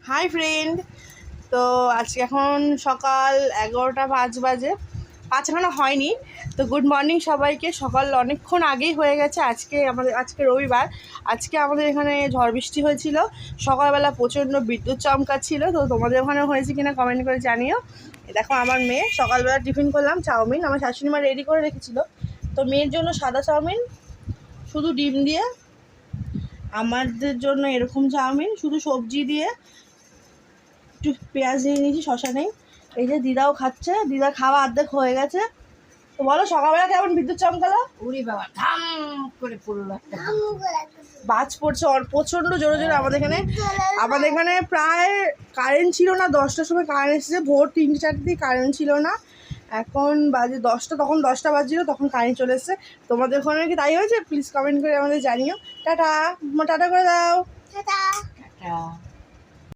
Hi friend. তো আজকে এখন সকাল 11টা 5 বাজে, 5 এখনো হয়নি। তো গুড মর্নিং সবাইকে। সকাল অনেকক্ষণ আগেই হয়ে গেছে। আজকে রবিবার। আজকে আমাদের এখানে ঝড় বৃষ্টি হয়েছিল, সকালবেলা প্রচণ্ড বিদ্যুৎ চমকাচ্ছিল। তো তোমাদের ওখানে হয়েছে কিনা কমেন্ট করে জানিও। দেখো আমার মেয়ে, সকালবেলা টিফিন করলাম চাউমিন, আমার শাশুড়ি মা রেডি করে রেখেছিলো। তো মেয়ের জন্য সাদা চাউমিন শুধু ডিম দিয়ে, আমাদের জন্য এরকম চাউমিন শুধু সবজি দিয়ে, একটু পেঁয়াজ দিয়ে নিয়েছি, শশা নেই। এই যে দিদাও খাচ্ছে, দিদা খাওয়া অর্ধেক হয়ে গেছে। তো বলো সকালবেলা কেমন বিদ্যুৎ চমকালো? উড়ি বাবা ধাম করে পড়লো একটা। বাজ পড়ছে প্রচণ্ড জোরে জোরে। আমাদের এখানে প্রায় কারেন্ট ছিল না। 10টার সময় কারেন্ট এসেছে, ভোর 3-4 দিয়ে কারেন্ট ছিল না। এখন বাজে 10টা, তখন 10টা বাজছিল, তখন কারেন্ট চলে এসেছে। তোমাদের ওখানে কি তাই হয়েছে? প্লিজ কমেন্ট করে আমাদের জানিও। টাটা, টাটা করে দাও। টাটা।